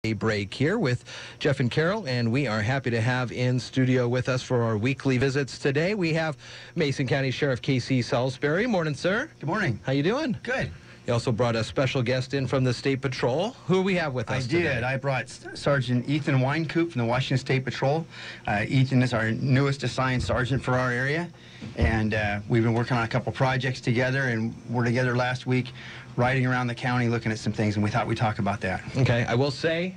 Daybreak here with Jeff and Carol, and we are happy to have in studio with us for our weekly visits today. We have Mason County Sheriff Casey Salisbury. Morning, sir. Good morning. How you doing? Good. You also brought a special guest in from the State Patrol. Who do we have with us today? I brought Sergeant Ethan Wyncoop from the Washington State Patrol. Ethan is our newest assigned sergeant for our area, and we've been working on a couple projects together, and we're together last week riding around the county looking at some things, and we thought we'd talk about that. Okay, I will say,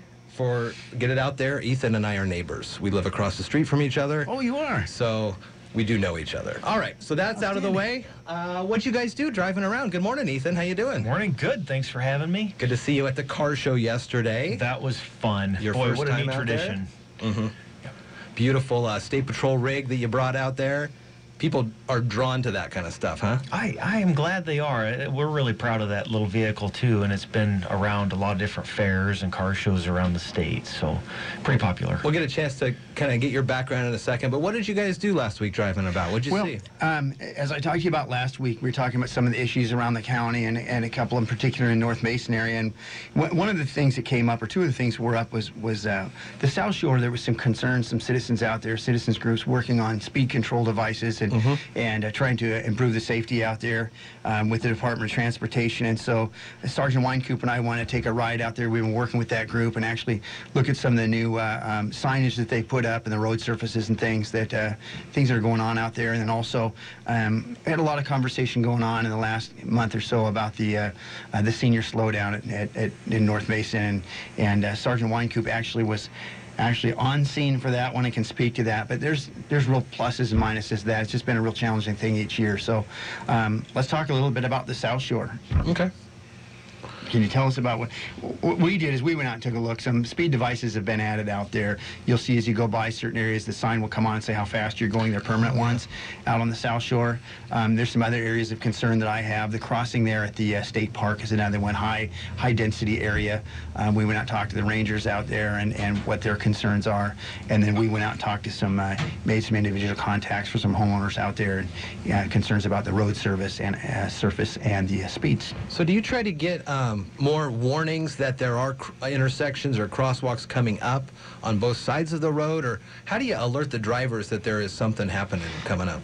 get it out there, Ethan and I are neighbors. We live across the street from each other. Oh, you are? So we do know each other. All right, so that's out of the way. What you guys do driving around? Good morning, Ethan. How you doing? Morning. Good. Thanks for having me. Good to see you at the car show yesterday. That was fun. Your Boy, first what a time neat out tradition. there? Mm-hmm. Beautiful State Patrol rig that you brought out there. People are drawn to that kind of stuff, huh? I am glad they are. We're really proud of that little vehicle, too, and it's been around a lot of different fairs and car shows around the state, so pretty popular. We'll get a chance to kind of get your background in a second, but what did you guys do last week driving about? What did you see? As I talked to you about last week, we were talking about some of the issues around the county and a couple in particular in North Mason area, and one of the things that came up, or two of the things that were up, was the South Shore. There was some concerns, some citizens out there, citizens groups working on speed control devices and trying to improve the safety out there with the Department of Transportation. And so Sergeant Wyncoop and I want to take a ride out there. We've been working with that group and actually look at some of the new signage that they put up and the road surfaces and things that are going on out there. And then also had a lot of conversation going on in the last month or so about the senior slowdown in North Mason, and Sergeant Wyncoop actually was on scene for that one and can speak to that. But there's real pluses and minuses to that. It's just been a real challenging thing each year. So let's talk a little bit about the South Shore. Okay. Can you tell us about what we did? Is we went out and took a look. Some speed devices have been added out there. You'll see as you go by certain areas, the sign will come on and say how fast you're going. They're permanent ones out on the South Shore. There's some other areas of concern that I have. The crossing there at the state park is another one, high density area. We went out and talked to the rangers out there and what their concerns are. And then we went out and talked to made some individual contacts for some homeowners out there and concerns about the road service and surface and the speeds. So do you try to get more warnings that there are intersections or crosswalks coming up on both sides of the road, or how do you alert the drivers that there is something happening coming up?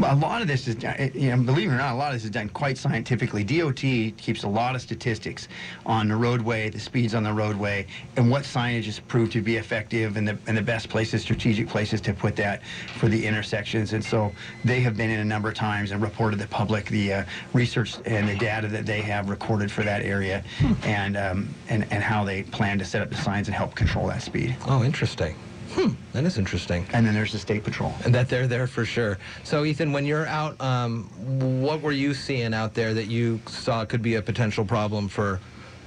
A lot of this is, believe it or not, a lot of this is done quite scientifically. DOT keeps a lot of statistics on the roadway, the speeds on the roadway, and what signage is proved to be effective, and the best places, strategic places to put that for the intersections. And so they have been in a number of times and reported to the public the research and the data that they have recorded for that area, and how they plan to set up the signs and help control that speed. Oh, interesting. That is interesting. And then there's the State Patrol. And that they're there for sure. So, Ethan, when you're out, what were you seeing out there that you saw could be a potential problem for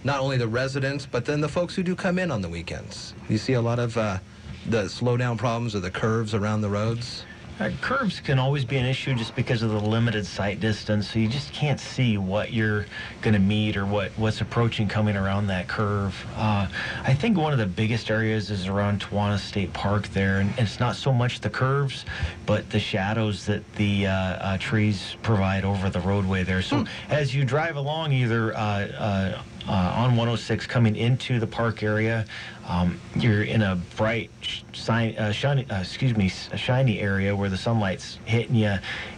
not only the residents, but then the folks who do come in on the weekends? You see a lot of the slowdown problems or the curves around the roads? Curves can always be an issue just because of the limited sight distance, so you just can't see what you're going to meet or what's approaching coming around that curve. I think one of the biggest areas is around Twanoh State Park there, and it's not so much the curves, but the shadows that the trees provide over the roadway there. So as you drive along either on 106 coming into the park area, you're in a bright, shiny area where the sunlight's hitting you,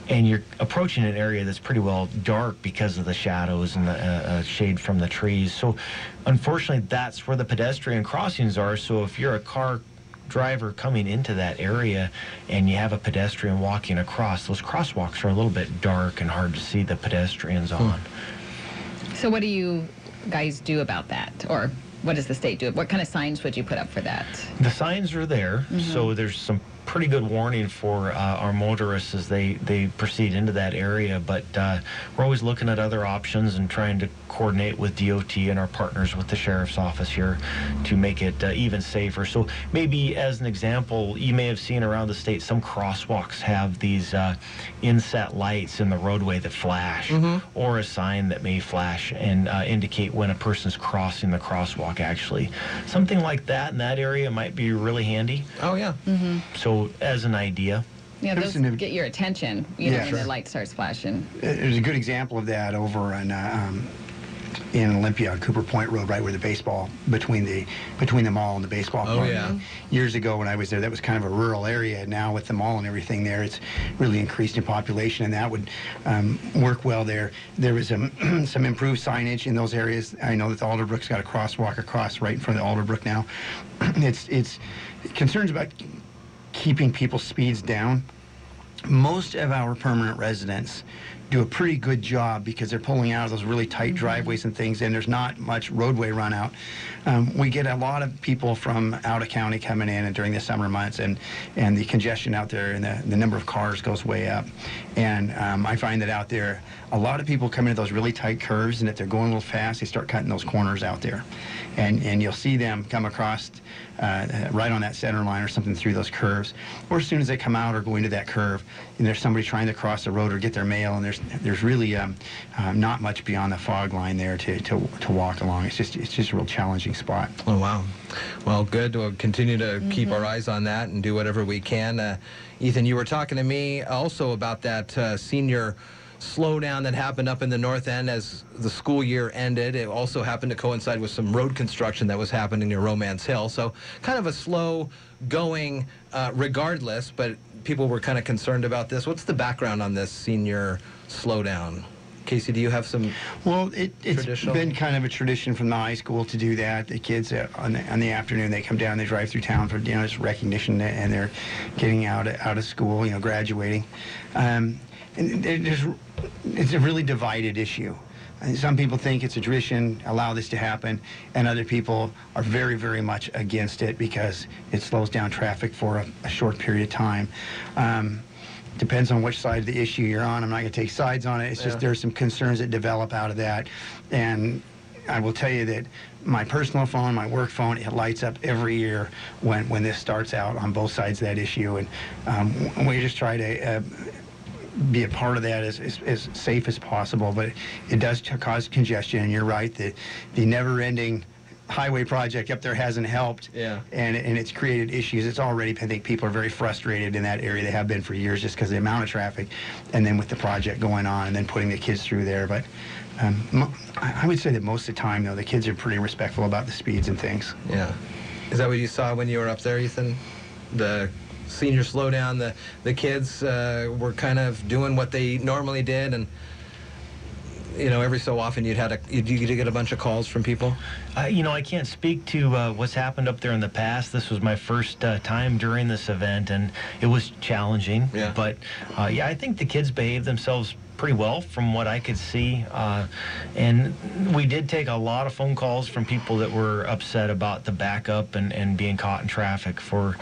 and you're approaching an area that's pretty well dark because of the shadows and the shade from the trees. So unfortunately, that's where the pedestrian crossings are. So if you're a car driver coming into that area and you have a pedestrian walking across, those crosswalks are a little bit dark and hard to see the pedestrians on. So what do you guys do about that? Or what does the state do? What kind of signs would you put up for that? The signs are there, so there's some pretty good warning for our motorists as they proceed into that area, but we're always looking at other options and trying to coordinate with DOT and our partners with the Sheriff's Office here to make it even safer. So maybe as an example, you may have seen around the state some crosswalks have these inset lights in the roadway that flash, or a sign that may flash and indicate when a person's crossing the crosswalk actually. Something like that in that area might be really handy. Oh, yeah. So as an idea. Yeah, those get your attention, you know, when the light starts flashing. There's a good example of that over on in Olympia on Cooper Point Road, right where the baseball, between the mall and the baseball Oh, park. yeah. Years ago when I was there, that was kind of a rural area. Now with the mall and everything there, it's really increased in population, and that would work well there. There was some improved signage in those areas. I know that the Alderbrook's got a crosswalk across right in front of the Alderbrook now. It's concerns about keeping people's speeds down. Most of our permanent residents do a pretty good job because they're pulling out of those really tight driveways and things, and there's not much roadway run out. We get a lot of people from out of county coming in and during the summer months, and the congestion out there and the number of cars goes way up. And I find that out there, a lot of people come into those really tight curves, and if they're going a little fast, they start cutting those corners out there. And you'll see them come across right on that center line or something through those curves. Or as soon as they come out or go into that curve, and there's somebody trying to cross the road or get their mail, and there's really not much beyond the fog line there to walk along. It's just a real challenging spot. Oh, wow. Well, good. We'll continue to keep our eyes on that and do whatever we can. Ethan, you were talking to me also about that senior slowdown that happened up in the north end as the school year ended. It also happened to coincide with some road construction that was happening near Romance Hill. So kind of a slow going regardless, but people were kind of concerned about this. What's the background on this senior slowdown? Casey, do you have some It's been kind of a tradition from the high school to do that. The kids on the afternoon, they come down, they drive through town for just recognition, and they're getting out of school, graduating. And it's a really divided issue. And some people think it's a tradition, allow this to happen, and other people are very, very much against it because it slows down traffic for a short period of time. Depends on which side of the issue you're on. I'm not going to take sides on it. It's just there's some concerns that develop out of that. And I will tell you that my personal phone, my work phone, it lights up every year when this starts out on both sides of that issue. And we just try to be a part of that as safe as possible. But it does cause congestion. And you're right, the never-ending highway project up there hasn't helped, and it's created issues. It's already, I think people are very frustrated in that area. They have been for years just because of the amount of traffic, and then with the project going on and then putting the kids through there. But I would say that most of the time, though, the kids are pretty respectful about the speeds and things. Yeah. Is that what you saw when you were up there, Ethan? The senior slowdown, the kids were kind of doing what they normally did, and every so often you'd get a bunch of calls from people? I can't speak to what's happened up there in the past. This was my first time during this event, and it was challenging. Yeah. But, I think the kids behaved themselves pretty well from what I could see. And we did take a lot of phone calls from people that were upset about the backup and being caught in traffic for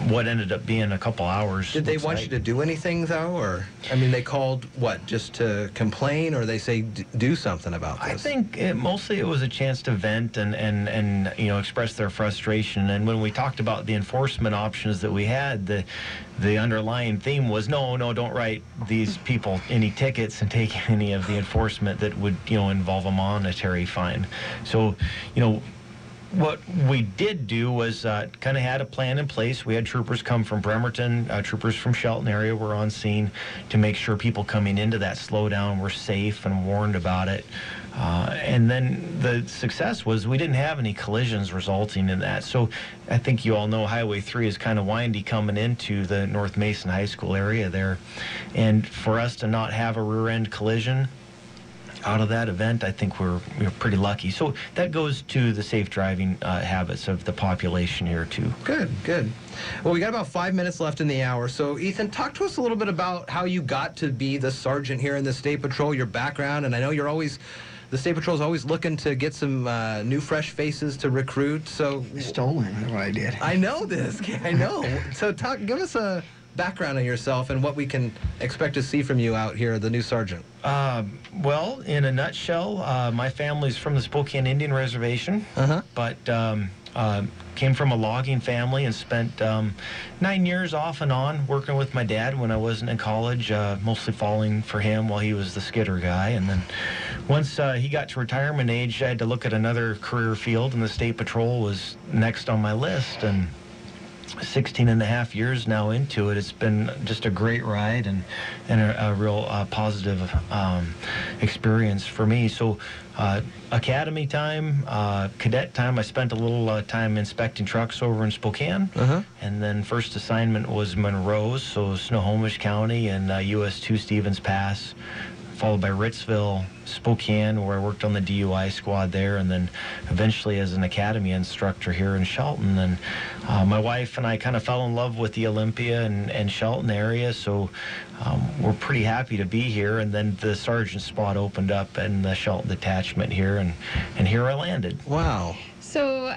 what ended up being a couple hours. Did they want you to do anything, though? Or, they called, what, just to complain, or they say do something about this? I think mostly it was a chance to vent and express their frustration. And when we talked about the enforcement options that we had, the underlying theme was, no, don't write these people any tickets and take any of the enforcement that would, involve a monetary fine. So, what we did do was kind of had a plan in place. We had troopers come from Bremerton, troopers from Shelton area were on scene to make sure people coming into that slowdown were safe and warned about it. And then the success was we didn't have any collisions resulting in that. So I think you all know Highway 3 is kind of windy coming into the North Mason High School area there. And for us to not have a rear-end collision out of that event, I think we're pretty lucky. So that goes to the safe driving habits of the population here too. Good. Well, we got about 5 minutes left in the hour. So Ethan, talk to us a little bit about how you got to be the sergeant here in the State Patrol, your background, and I know the State Patrol is always looking to get some new, fresh faces to recruit. So Stolen, that's what I did. I know this. I know. So give us a background on yourself and what we can expect to see from you out here, the new sergeant. Well, in a nutshell, my family's from the Spokane Indian Reservation, but came from a logging family and spent 9 years off and on working with my dad when I wasn't in college, mostly falling for him while he was the skidder guy. And then once he got to retirement age, I had to look at another career field, and the State Patrol was next on my list. And 16 and a half years now into it. It's been just a great ride and a real positive experience for me. So academy time, cadet time, I spent a little time inspecting trucks over in Spokane. And then first assignment was Monroe, so Snohomish County and US 2 Stevens Pass, followed by Ritzville, Spokane, where I worked on the DUI squad there, and then eventually as an academy instructor here in Shelton. And my wife and I kind of fell in love with the Olympia and Shelton area, so we're pretty happy to be here. And then the sergeant spot opened up in the Shelton detachment here, and here I landed. Wow. So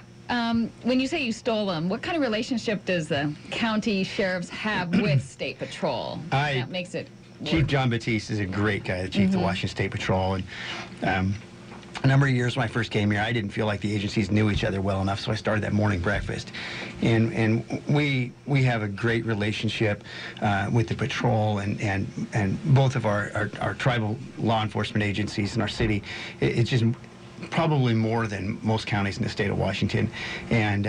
when you say you stole them, what kind of relationship does the county sheriffs have with State Patrol? That makes it Chief John Batiste is a great guy, the chief of the Washington State Patrol. And a number of years when I first came here, I didn't feel like the agencies knew each other well enough, so I started that morning breakfast. And we have a great relationship with the patrol and both of our tribal law enforcement agencies in our city. It's just probably more than most counties in the state of Washington. And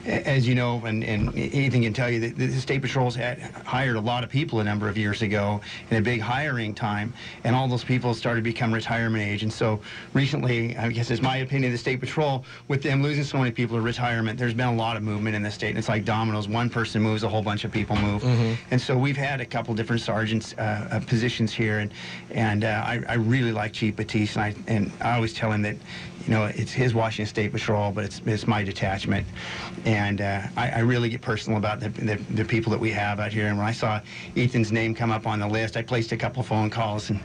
as you know, and Ethan can tell you, that the State Patrol's hired a lot of people a number of years ago in a big hiring time, and all those people started to become retirement age. And so recently, I guess it's my opinion, the State Patrol, with them losing so many people to retirement, there's been a lot of movement in the state. And it's like dominoes. One person moves, a whole bunch of people move. And so we've had a couple different sergeants positions here, and I really like Chief Batiste, and I always tell him that, you know, it's his Washington State Patrol, but it's my detachment. And I really get personal about the people that we have out here. And when I saw Ethan's name come up on the list, I placed a couple of phone calls and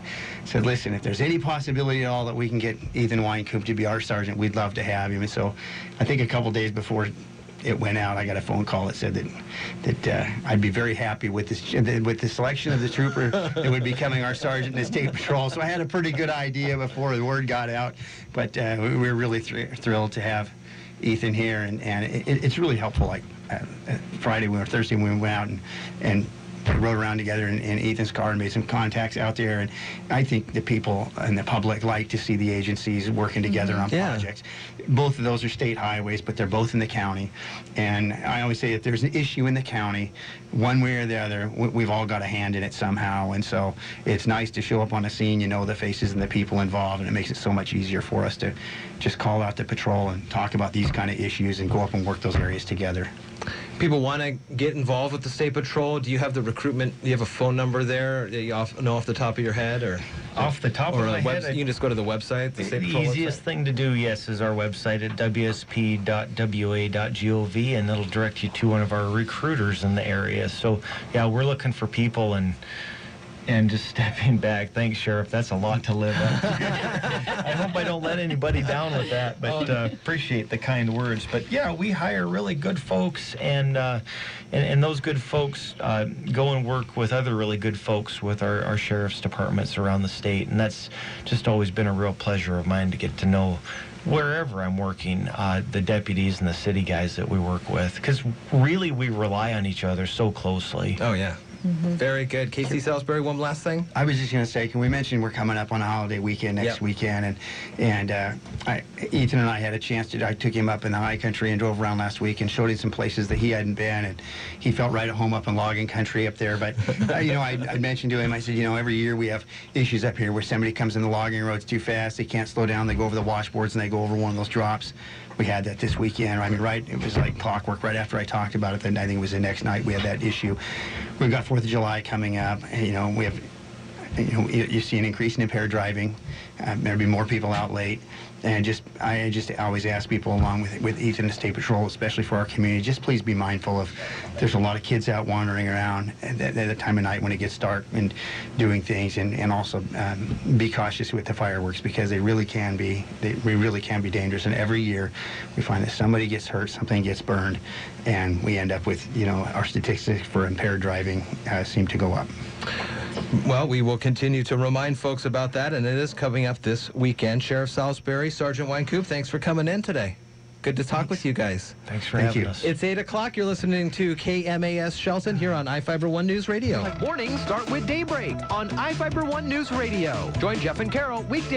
said, listen, if there's any possibility at all that we can get Ethan Wyncoop to be our sergeant, we'd love to have him. And so I think a couple days before it went out, I got a phone call that said that I'd be very happy with the selection of the trooper that would be becoming our sergeant in the State Patrol. So I had a pretty good idea before the word got out. But we were really thrilled to have Ethan here, and it's really helpful. Like Friday or Thursday when we went out and rode around together in Ethan's car and made some contacts out there, and I think the people and the public like to see the agencies working together on projects. Both of those are state highways, but they're both in the county, and I always say if there's an issue in the county, one way or the other, we've all got a hand in it somehow. And so it's nice to show up on a scene, you know the faces and the people involved, and it makes it so much easier for us to just call out the patrol and talk about these kind of issues and go up and work those areas together. People want to get involved with the State Patrol. Do you have the recruitment? Do you have a phone number there that you know off the top of your head, or off the top of my head? You can just go to the website. The State Patrol easiest thing to do, yes, is our website at wsp.wa.gov, and it'll direct you to one of our recruiters in the area. So yeah, we're looking for people, and just stepping back, thanks, Sheriff. That's a lot to live up to. I hope I don't let anybody down with that, but appreciate the kind words. But yeah, we hire really good folks, and those good folks go and work with other really good folks with our sheriff's departments around the state, and that's just always been a real pleasure of mine to get to know wherever I'm working, the deputies and the city guys that we work with, because really we rely on each other so closely. Oh, yeah. Very good. Casey Salisbury, one last thing? I was just going to say, can we mention we're coming up on a holiday weekend next weekend, and Ethan and I had a chance to, I took him up in the high country and drove around last week and showed him some places that he hadn't been, and he felt right at home up in logging country up there. But, you know, I mentioned to him, I said, you know, every year we have issues up here where somebody comes in the logging roads too fast, they can't slow down, they go over the washboards and they go over one of those drops. We had that this weekend. I mean, right, it was like clockwork. Right after I talked about it, then I think it was the next night we had that issue. We've got 4th of July coming up, and, you know, we have, you know, you see an increase in impaired driving. There'll be more people out late. And I just always ask people, along with Ethan and the State Patrol, especially for our community, just please be mindful of, there's a lot of kids out wandering around at the time of night when it gets dark and doing things, and also be cautious with the fireworks, because they really can be dangerous. And every year we find that somebody gets hurt, something gets burned, and we end up with, you know, our statistics for impaired driving seem to go up. Well, we will continue to remind folks about that, and it is coming up this weekend. Sheriff Salisbury, Sargent Wyncoop, thanks for coming in today. Good to talk with you guys. Thanks for having us. It's 8 o'clock. You're listening to KMAS Shelton here on iFiber 1 News Radio. Mornings start with Daybreak on iFiber 1 News Radio. Join Jeff and Carol weekdays.